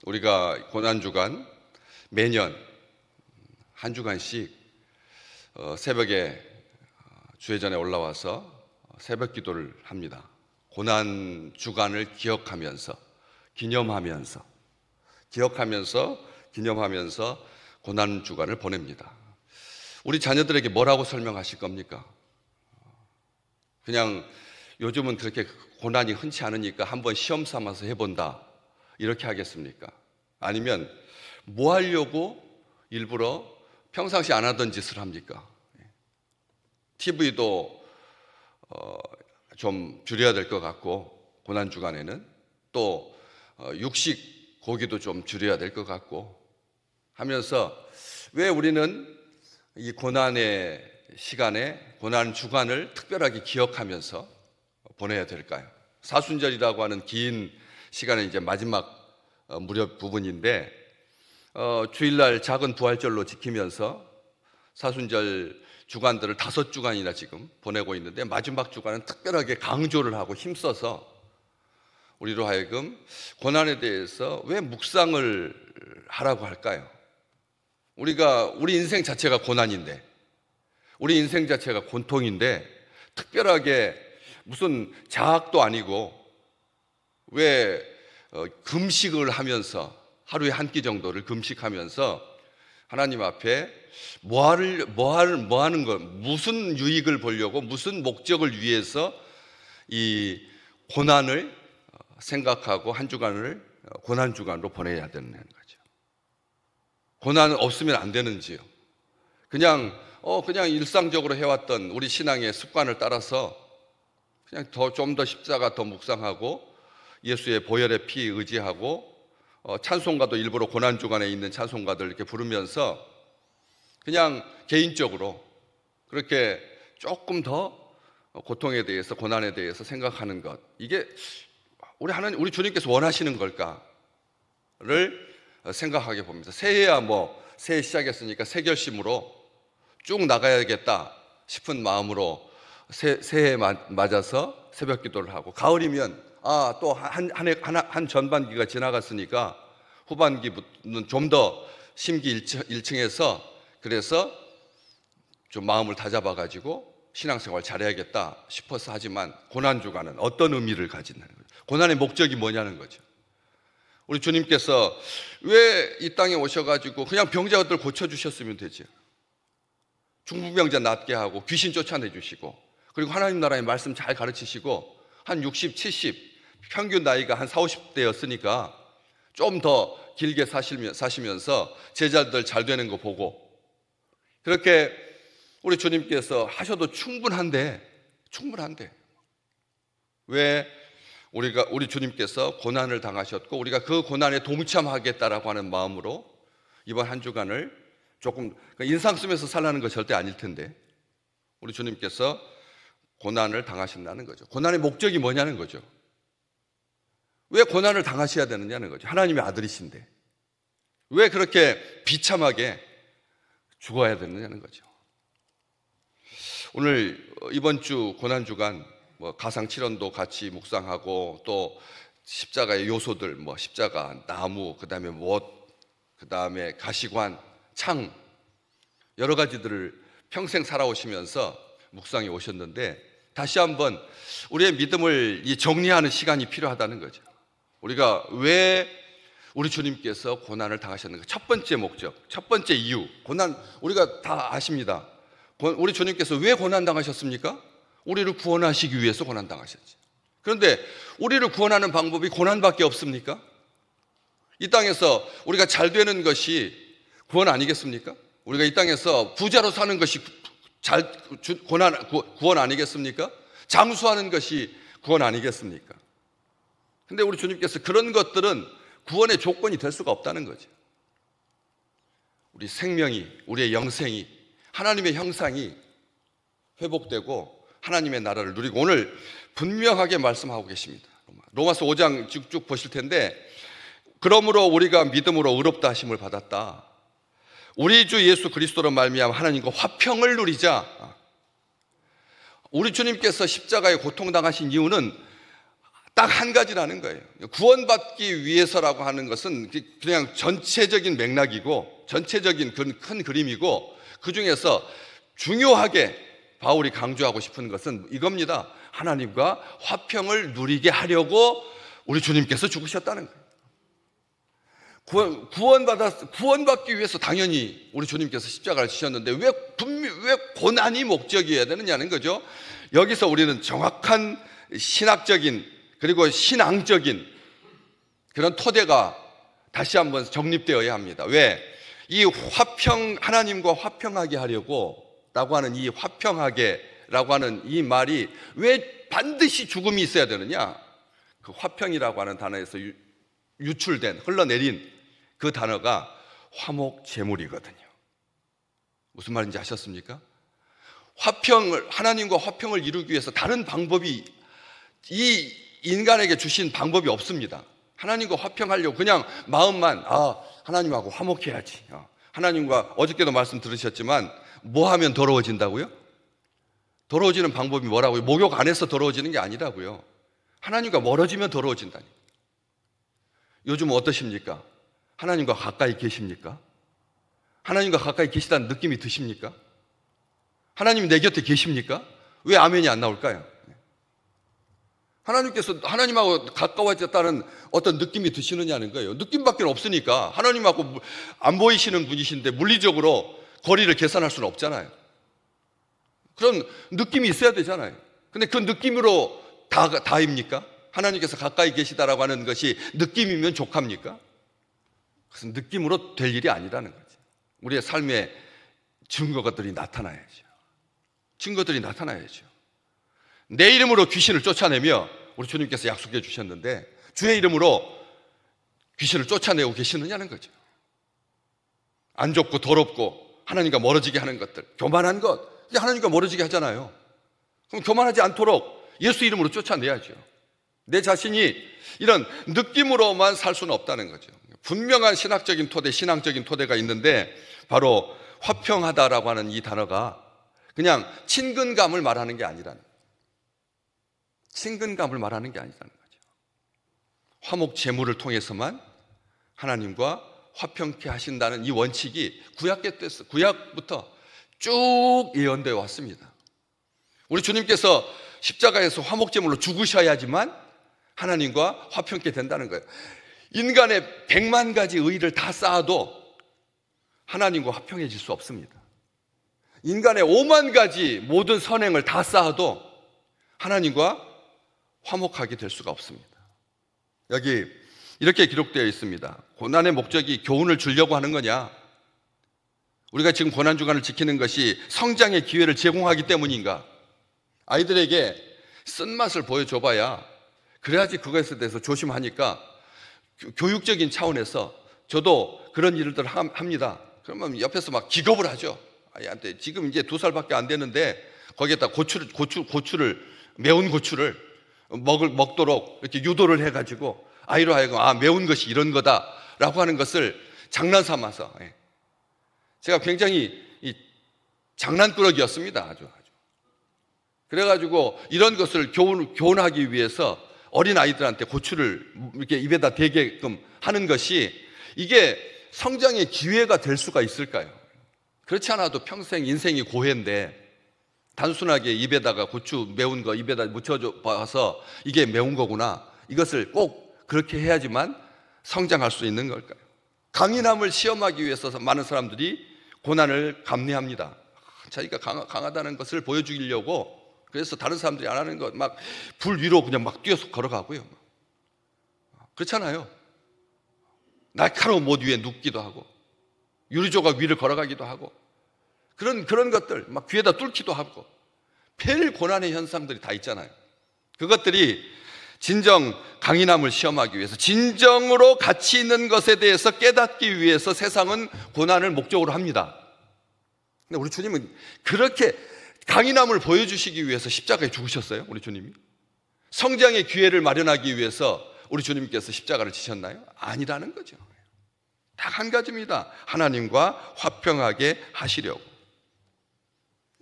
우리가 고난주간 매년 한 주간씩 새벽에 주회전에 올라와서 새벽 기도를 합니다. 고난주간을 기억하면서 기념하면서 고난주간을 보냅니다. 우리 자녀들에게 뭐라고 설명하실 겁니까? 그냥 요즘은 그렇게 고난이 흔치 않으니까 한번 시험 삼아서 해본다 이렇게 하겠습니까? 아니면 뭐 하려고 일부러 평상시 안 하던 짓을 합니까? TV도 좀 줄여야 될 것 같고, 고난주간에는 또 육식 고기도 좀 줄여야 될 것 같고 하면서, 왜 우리는 이 고난의 시간에 고난주간을 특별하게 기억하면서 보내야 될까요? 사순절이라고 하는 긴 시간은 이제 마지막 무렵 부분인데, 주일날 작은 부활절로 지키면서 사순절 주간들을 5주간이나 지금 보내고 있는데, 마지막 주간은 특별하게 강조를 하고 힘써서 우리로 하여금 고난에 대해서 왜 묵상을 하라고 할까요? 우리 인생 자체가 고난인데, 우리 인생 자체가 고통인데, 특별하게 무슨 자학도 아니고 왜 금식을 하면서 하루에 한 끼 정도를 금식하면서 하나님 앞에 뭐 하는 것, 무슨 유익을 보려고, 무슨 목적을 위해서 이 고난을 생각하고 한 주간을 고난주간으로 보내야 되는 거죠. 고난 없으면 안 되는지요? 그냥 일상적으로 해왔던 우리 신앙의 습관을 따라서 그냥 좀 더 십자가 더 묵상하고 예수의 보혈의 피 의지하고 찬송가도 일부러 고난주간에 있는 찬송가들 이렇게 부르면서 그냥 개인적으로 그렇게 조금 더 고통에 대해서, 고난에 대해서 생각하는 것, 이게 우리 주님께서 원하시는 걸까를 생각하게 봅니다. 새해야 새해 시작했으니까 새 결심으로 쭉 나가야겠다 싶은 마음으로 새해 맞아서 새벽 기도를 하고, 가을이면 또 한 전반기가 지나갔으니까 후반기는 좀 더 심기일증해서, 그래서 좀 마음을 다잡아가지고 신앙생활 잘해야겠다 싶어서 하지만, 고난주간은 어떤 의미를 가지는 거예요? 고난의 목적이 뭐냐는 거죠. 우리 주님께서 왜 이 땅에 오셔가지고 그냥 병자들 고쳐주셨으면 되죠. 중풍병자 낫게 하고 귀신 쫓아내주시고, 그리고 하나님 나라의 말씀 잘 가르치시고, 한 60, 70 평균 나이가 한 40, 50대였으니까 좀 더 길게 사시면서 제자들 잘 되는 거 보고, 그렇게 우리 주님께서 하셔도 충분한데 왜 우리 주님께서 고난을 당하셨고 우리가 그 고난에 동참하겠다라고 하는 마음으로 이번 한 주간을 조금 인상 쓰면서 살라는 거 절대 아닐 텐데, 우리 주님께서 고난을 당하신다는 거죠. 고난의 목적이 뭐냐는 거죠. 왜 고난을 당하셔야 되느냐는 거죠. 하나님의 아들이신데 왜 그렇게 비참하게 죽어야 되느냐는 거죠. 오늘 이번 주 고난주간 가상칠언도 같이 묵상하고, 또 십자가의 요소들, 십자가, 나무, 그 다음에 못, 그 다음에 가시관, 창, 여러 가지들을 평생 살아오시면서 묵상해 오셨는데, 다시 한번 우리의 믿음을 정리하는 시간이 필요하다는 거죠. 우리가 왜 우리 주님께서 고난을 당하셨는가? 첫 번째 목적, 첫 번째 이유, 고난 우리가 다 아십니다. 우리 주님께서 왜 고난 당하셨습니까? 우리를 구원하시기 위해서 고난 당하셨지. 그런데 우리를 구원하는 방법이 고난밖에 없습니까? 이 땅에서 우리가 잘 되는 것이 구원 아니겠습니까? 우리가 이 땅에서 부자로 사는 것이 구원 아니겠습니까? 장수하는 것이 구원 아니겠습니까? 근데 우리 주님께서 그런 것들은 구원의 조건이 될 수가 없다는 거죠. 우리 생명이, 우리의 영생이, 하나님의 형상이 회복되고 하나님의 나라를 누리고, 오늘 분명하게 말씀하고 계십니다. 로마서 5장 쭉 보실 텐데, 그러므로 우리가 믿음으로 의롭다 하심을 받았다. 우리 주 예수 그리스도로 말미암아 하나님과 화평을 누리자. 우리 주님께서 십자가에 고통당하신 이유는 딱 한 가지라는 거예요. 구원받기 위해서라고 하는 것은 그냥 전체적인 맥락이고 전체적인 큰 그림이고, 그 중에서 중요하게 바울이 강조하고 싶은 것은 이겁니다. 하나님과 화평을 누리게 하려고 우리 주님께서 죽으셨다는 거예요. 구원받기 위해서 당연히 우리 주님께서 십자가를 지셨는데 왜 고난이 목적이어야 되느냐는 거죠. 여기서 우리는 정확한 신학적인 그리고 신앙적인 그런 토대가 다시 한번 정립되어야 합니다. 왜? 이 하나님과 화평하게 하려고 라고 하는 이 화평하게라고 하는 이 말이 왜 반드시 죽음이 있어야 되느냐? 그 화평이라고 하는 단어에서 흘러내린 그 단어가 화목제물이거든요. 무슨 말인지 아셨습니까? 하나님과 화평을 이루기 위해서 다른 방법이, 이 인간에게 주신 방법이 없습니다. 하나님과 화평하려고 그냥 마음만 하나님하고 화목해야지. 하나님과, 어저께도 말씀 들으셨지만 뭐 하면 더러워진다고요? 더러워지는 방법이 뭐라고요? 목욕 안 해서 더러워지는 게 아니라고요. 하나님과 멀어지면 더러워진다니. 요즘 어떠십니까? 하나님과 가까이 계십니까? 하나님과 가까이 계시다는 느낌이 드십니까? 하나님이 내 곁에 계십니까? 왜 아멘이 안 나올까요? 하나님께서 하나님하고 가까워졌다는 어떤 느낌이 드시느냐는 거예요. 느낌밖에 없으니까. 하나님하고 안 보이시는 분이신데 물리적으로 거리를 계산할 수는 없잖아요. 그런 느낌이 있어야 되잖아요. 근데 그 느낌으로 다입니까? 하나님께서 가까이 계시다라고 하는 것이 느낌이면 족합니까? 그것은 느낌으로 될 일이 아니라는 거죠. 우리의 삶에 증거들이 나타나야죠. 증거들이 나타나야죠. 내 이름으로 귀신을 쫓아내며, 우리 주님께서 약속해 주셨는데 주의 이름으로 귀신을 쫓아내고 계시느냐는 거죠. 안 좋고 더럽고 하나님과 멀어지게 하는 것들, 교만한 것, 하나님과 멀어지게 하잖아요. 그럼 교만하지 않도록 예수 이름으로 쫓아내야죠. 내 자신이 이런 느낌으로만 살 수는 없다는 거죠. 분명한 신학적인 토대, 신앙적인 토대가 있는데, 바로 화평하다라고 하는 이 단어가 그냥 친근감을 말하는 게 아니라는 거예요. 친근감을 말하는 게 아니라는 거죠. 화목 제물을 통해서만 하나님과 화평케 하신다는 이 원칙이 구약부터 쭉 예언되어 왔습니다. 우리 주님께서 십자가에서 화목 제물로 죽으셔야지만 하나님과 화평케 된다는 거예요. 인간의 100만 가지 의의를 다 쌓아도 하나님과 화평해질 수 없습니다. 인간의 5만 가지 모든 선행을 다 쌓아도 하나님과 화목하게 될 수가 없습니다. 여기 이렇게 기록되어 있습니다. 고난의 목적이 교훈을 주려고 하는 거냐? 우리가 지금 고난주간을 지키는 것이 성장의 기회를 제공하기 때문인가? 아이들에게 쓴맛을 보여줘봐야, 그래야지 그것에 대해서 조심하니까 교육적인 차원에서 저도 그런 일들을 합니다. 그러면 옆에서 막 기겁을 하죠. 아이한테 지금 이제 2살밖에 안 되는데 거기에다 고추를 매운 고추를 먹도록 이렇게 유도를 해가지고 아이로 하여금 매운 것이 이런 거다라고 하는 것을 장난삼아서, 제가 굉장히 장난꾸러기였습니다. 아주. 그래가지고 이런 것을 교훈하기 위해서 어린 아이들한테 고추를 이렇게 입에다 대게끔 하는 것이, 이게 성장의 기회가 될 수가 있을까요? 그렇지 않아도 평생 인생이 고해인데 단순하게 입에다가 고추 매운 거 입에다 묻혀봐서 이게 매운 거구나, 이것을 꼭 그렇게 해야지만 성장할 수 있는 걸까요? 강인함을 시험하기 위해서 많은 사람들이 고난을 감내합니다. 자기가 강하다는 것을 보여주려고. 그래서 다른 사람들이 안 하는 것, 막 불 위로 그냥 막 뛰어서 걸어가고요. 그렇잖아요. 날카로운 못 위에 눕기도 하고, 유리조각 위를 걸어가기도 하고, 그런 것들, 막 귀에다 뚫기도 하고, 별 고난의 현상들이 다 있잖아요. 그것들이 진정 강인함을 시험하기 위해서, 진정으로 가치 있는 것에 대해서 깨닫기 위해서 세상은 고난을 목적으로 합니다. 근데 우리 주님은 그렇게 강인함을 보여주시기 위해서 십자가에 죽으셨어요? 우리 주님이? 성장의 기회를 마련하기 위해서 우리 주님께서 십자가를 지셨나요? 아니라는 거죠. 딱 한 가지입니다. 하나님과 화평하게 하시려고.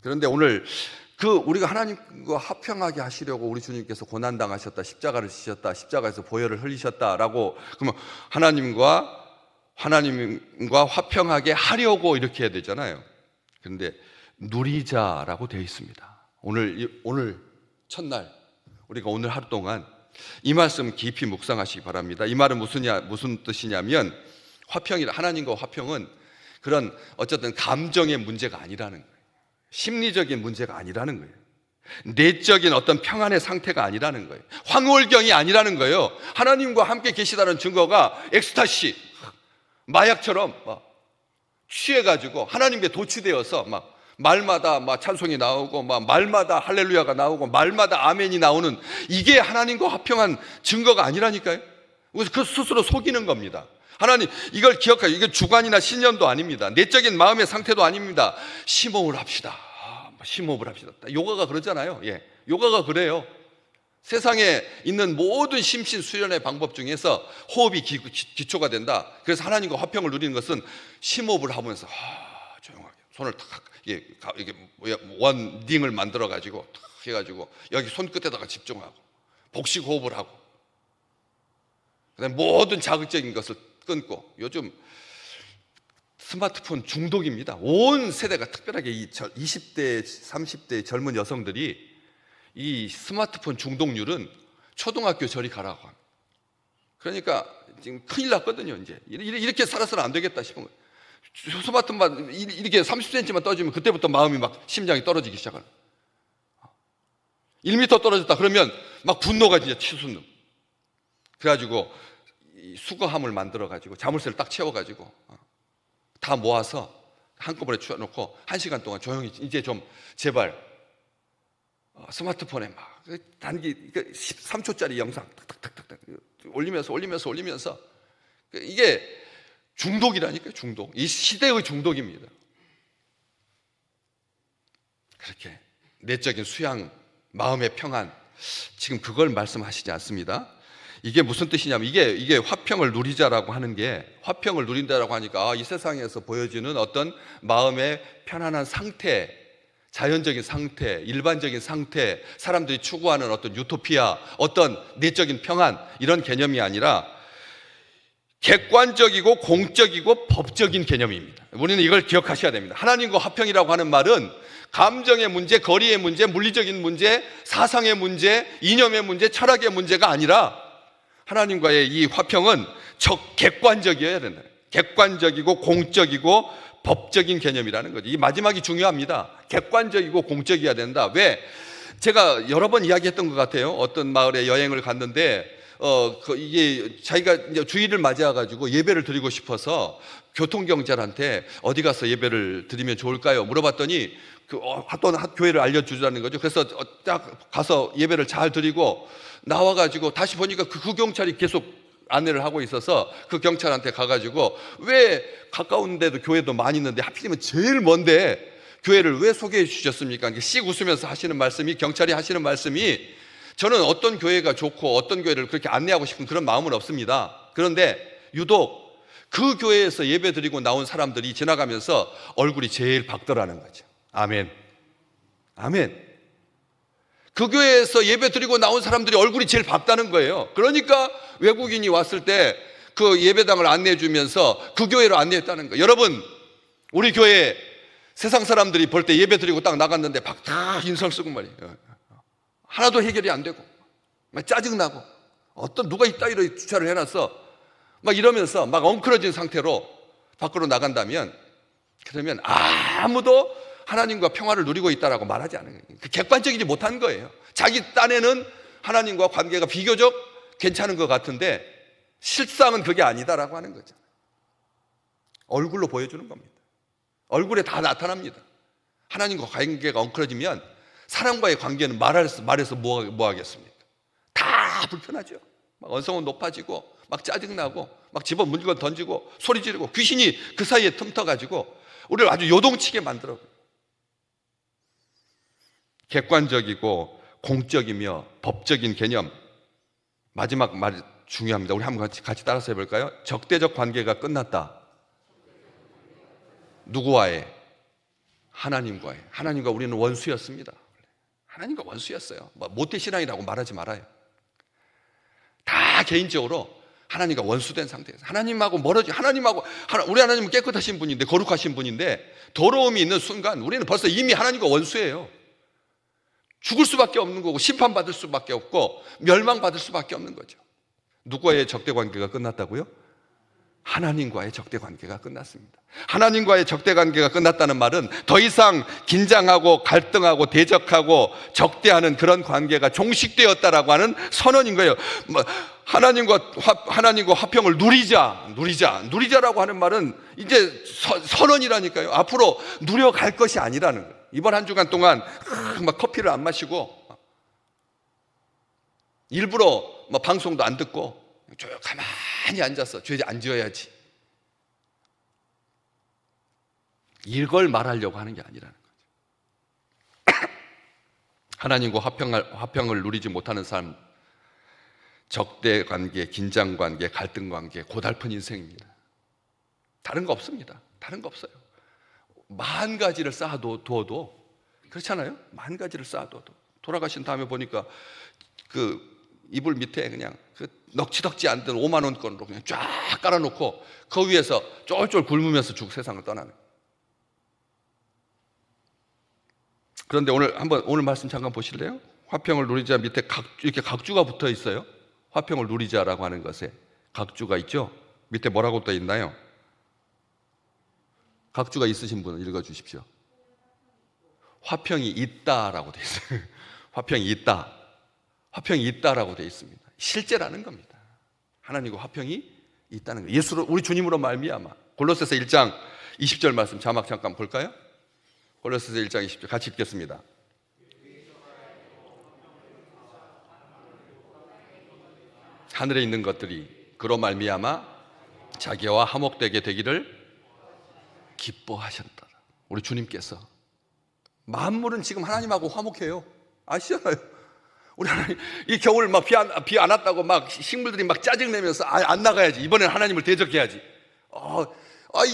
그런데 오늘 우리가 하나님과 화평하게 하시려고 우리 주님께서 고난당하셨다, 십자가를 지셨다, 십자가에서 보혈을 흘리셨다라고, 그러면 하나님과 화평하게 하려고 이렇게 해야 되잖아요. 그런데 누리자라고 되어 있습니다. 오늘 첫날, 우리가 오늘 하루 동안 이 말씀 깊이 묵상하시기 바랍니다. 이 말은 무슨 뜻이냐면, 하나님과 화평은 그런 어쨌든 감정의 문제가 아니라는 거예요. 심리적인 문제가 아니라는 거예요. 내적인 어떤 평안의 상태가 아니라는 거예요. 황홀경이 아니라는 거예요. 하나님과 함께 계시다는 증거가 엑스타시, 마약처럼 막 취해가지고 하나님께 도취되어서 막 말마다 막 찬송이 나오고 막 말마다 할렐루야가 나오고 말마다 아멘이 나오는, 이게 하나님과 화평한 증거가 아니라니까요. 그래서 그 스스로 속이는 겁니다. 하나님, 이걸 기억하세요. 이게 주관이나 신념도 아닙니다. 내적인 마음의 상태도 아닙니다. 심호흡을 합시다. 심호흡을 합시다. 요가가 그러잖아요. 예, 요가가 그래요. 세상에 있는 모든 심신 수련의 방법 중에서 호흡이 기초가 된다. 그래서 하나님과 화평을 누리는 것은 심호흡을 하면서 조용하게 손을 탁 이게 원딩을 만들어 가지고 탁 해가지고 여기 손끝에다가 집중하고 복식 호흡을 하고, 그다음에 모든 자극적인 것을 끊고. 요즘 스마트폰 중독입니다. 온 세대가, 특별하게 이 20대, 30대 젊은 여성들이 이 스마트폰 중독률은 초등학교 저리 가라고 합니다. 그러니까 지금 큰일 났거든요. 이제 이렇게 살아서는 안 되겠다 싶은 거예요. 스마트폰만 이렇게 30cm만 떠지면 그때부터 마음이 막 심장이 떨어지기 시작하는. 1m 떨어졌다 그러면 막 분노가 진짜 치솟는. 그래가지고 수거함을 만들어가지고 자물쇠를 딱 채워가지고 다 모아서 한꺼번에 치워놓고 1시간 동안 조용히, 이제 좀 제발 스마트폰에 막 단기 13초짜리 영상 탁탁탁탁 올리면서 이게 중독이라니까요. 중독. 이 시대의 중독입니다. 그렇게 내적인 수양, 마음의 평안, 지금 그걸 말씀하시지 않습니다. 이게 무슨 뜻이냐면, 이게 화평을 누리자라고 하는 게, 화평을 누린다라고 하니까 이 세상에서 보여지는 어떤 마음의 편안한 상태, 자연적인 상태, 일반적인 상태, 사람들이 추구하는 어떤 유토피아, 어떤 내적인 평안, 이런 개념이 아니라 객관적이고 공적이고 법적인 개념입니다. 우리는 이걸 기억하셔야 됩니다. 하나님과 화평이라고 하는 말은 감정의 문제, 거리의 문제, 물리적인 문제, 사상의 문제, 이념의 문제, 철학의 문제가 아니라 하나님과의 이 화평은 객관적이어야 된다. 객관적이고 공적이고 법적인 개념이라는 거죠. 이 마지막이 중요합니다. 객관적이고 공적이어야 된다. 왜? 제가 여러 번 이야기했던 것 같아요. 어떤 마을에 여행을 갔는데 이게 자기가 이제 주일을 맞이해가지고 예배를 드리고 싶어서 교통경찰한테 어디 가서 예배를 드리면 좋을까요? 물어봤더니 어떤 교회를 알려주자는 거죠. 그래서 딱 가서 예배를 잘 드리고 나와가지고 다시 보니까 그 경찰이 계속 안내를 하고 있어서 그 경찰한테 가가지고, 왜 가까운 데도 교회도 많이 있는데 하필이면 제일 먼데 교회를 왜 소개해 주셨습니까? 씩 웃으면서 하시는 말씀이, 경찰이 하시는 말씀이, 저는 어떤 교회가 좋고 어떤 교회를 그렇게 안내하고 싶은 그런 마음은 없습니다. 그런데 유독 그 교회에서 예배 드리고 나온 사람들이 지나가면서 얼굴이 제일 밝더라는 거죠. 아멘. 아멘. 그 교회에서 예배 드리고 나온 사람들이 얼굴이 제일 밝다는 거예요. 그러니까 외국인이 왔을 때 그 예배당을 안내해 주면서 그 교회로 안내했다는 거예요. 여러분, 우리 교회 세상 사람들이 볼 때 예배 드리고 딱 나갔는데 다 인상 쓰고 말이에요. 하나도 해결이 안 되고 막 짜증나고, 누가 이따위로 주차를 해놨어 막 이러면서 막 엉클어진 상태로 밖으로 나간다면, 그러면 아무도 하나님과 평화를 누리고 있다라고 말하지 않은 거예요. 객관적이지 못한 거예요. 자기 딴에는 하나님과 관계가 비교적 괜찮은 것 같은데 실상은 그게 아니다라고 하는 거죠. 얼굴로 보여주는 겁니다. 얼굴에 다 나타납니다. 하나님과 관계가 엉클어지면 사람과의 관계는 말해서 뭐 하겠습니까? 다 불편하죠. 막 언성은 높아지고 막 짜증나고 막 집어 물건 던지고 소리 지르고 귀신이 그 사이에 틈터가지고 우리를 아주 요동치게 만들어. 객관적이고 공적이며 법적인 개념. 마지막 말 중요합니다. 우리 한번 같이 따라서 해볼까요? 적대적 관계가 끝났다. 누구와의? 하나님과의. 하나님과 우리는 원수였습니다. 하나님과 원수였어요. 모태신앙이라고 말하지 말아요. 다 개인적으로 하나님과 원수된 상태에서 하나님하고 우리 하나님은 깨끗하신 분인데, 거룩하신 분인데 더러움이 있는 순간 우리는 벌써 이미 하나님과 원수예요. 죽을 수밖에 없는 거고, 심판받을 수밖에 없고, 멸망받을 수밖에 없는 거죠. 누구와의 적대 관계가 끝났다고요? 하나님과의 적대 관계가 끝났습니다. 하나님과의 적대 관계가 끝났다는 말은 더 이상 긴장하고 갈등하고 대적하고 적대하는 그런 관계가 종식되었다라고 하는 선언인 거예요. 하나님과 화평을 누리자라고 하는 말은 이제 선언이라니까요. 앞으로 누려갈 것이 아니라는 거예요. 이번 한 주간 동안 막 커피를 안 마시고 일부러 방송도 안 듣고 조용 가만히 앉아서 죄 안 지어야지, 이걸 말하려고 하는 게 아니라는 거죠. 하나님과 화평을 누리지 못하는 삶, 적대 관계, 긴장 관계, 갈등 관계, 고달픈 인생입니다. 다른 거 없습니다. 다른 거 없어요. 만 가지를 쌓아두어도, 그렇잖아요? 만 가지를 쌓아두어도 돌아가신 다음에 보니까 그 이불 밑에 그냥 그 넉지덕지 않던 5만 원권으로 그냥 쫙 깔아놓고 그 위에서 쫄쫄 굶으면서 세상을 떠나는. 그런데 오늘 말씀 잠깐 보실래요? 화평을 누리자 밑에 이렇게 각주가 붙어 있어요. 화평을 누리자라고 하는 것에 각주가 있죠. 밑에 뭐라고 떠 있나요? 각주가 있으신 분은 읽어 주십시오. 화평이 있다라고 돼 있어요. 화평이 있다. 화평이 있다라고 되어 있습니다. 실제라는 겁니다. 하나님과 화평이 있다는 거예요. 우리 주님으로 말미암아. 골로새서 1장 20절 말씀 자막 잠깐 볼까요? 골로새서 1장 20절 같이 읽겠습니다. 하늘에 있는 것들이 그로 말미암아 자기와 화목되게 되기를 기뻐하셨다. 우리 주님께서 만물은 지금 하나님하고 화목해요. 아시잖아요. 우리 하나님, 이 겨울 막 비 안 왔다고 막 식물들이 막 짜증내면서 안 나가야지, 이번엔 하나님을 대적해야지.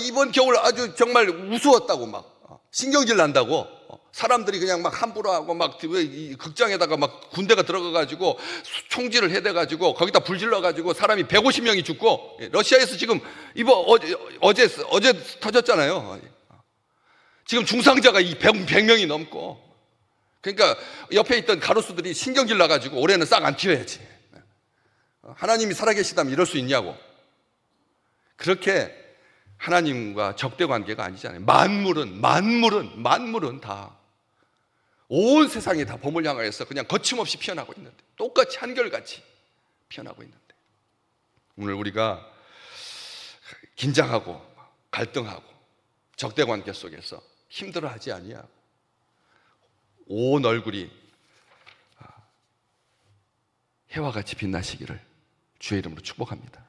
이번 겨울 아주 정말 우스웠다고 막 신경질 난다고 사람들이 그냥 막 함부로 하고 막 극장에다가 막 군대가 들어가가지고 총질을 해대가지고 거기다 불 질러가지고 사람이 150명이 죽고, 러시아에서 지금 어제 터졌잖아요. 지금 중상자가 100명이 넘고. 그러니까 옆에 있던 가로수들이 신경질 나가지고 올해는 싹 안 튀어야지. 하나님이 살아계시다면 이럴 수 있냐고. 그렇게 하나님과 적대 관계가 아니잖아요. 만물은 다 온 세상이 다 봄을 향하여서 그냥 거침없이 피어나고 있는데, 똑같이 한결같이 피어나고 있는데, 오늘 우리가 긴장하고 갈등하고 적대 관계 속에서 힘들어하지 아니하고 온 얼굴이 해와 같이 빛나시기를 주의 이름으로 축복합니다.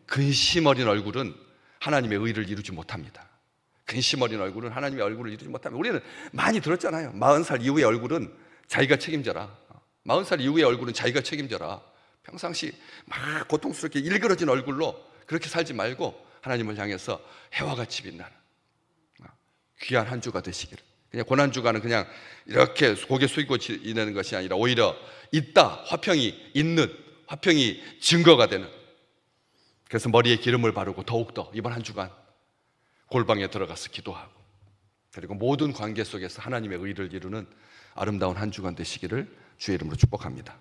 근심 어린 얼굴은 하나님의 의를 이루지 못합니다. 근심 어린 얼굴은 하나님의 얼굴을 이루지 못합니다. 우리는 많이 들었잖아요. 40살 이후의 얼굴은 자기가 책임져라. 40살 이후의 얼굴은 자기가 책임져라. 평상시 막 고통스럽게 일그러진 얼굴로 그렇게 살지 말고 하나님을 향해서 해와 같이 빛나는 귀한 한 주가 되시기를. 그냥 고난주간은 그냥 이렇게 고개 숙이고 지내는 것이 아니라 오히려 있다, 화평이 있는, 화평이 증거가 되는. 그래서 머리에 기름을 바르고 더욱더 이번 한 주간 골방에 들어가서 기도하고, 그리고 모든 관계 속에서 하나님의 의를 이루는 아름다운 한 주간 되시기를 주의 이름으로 축복합니다.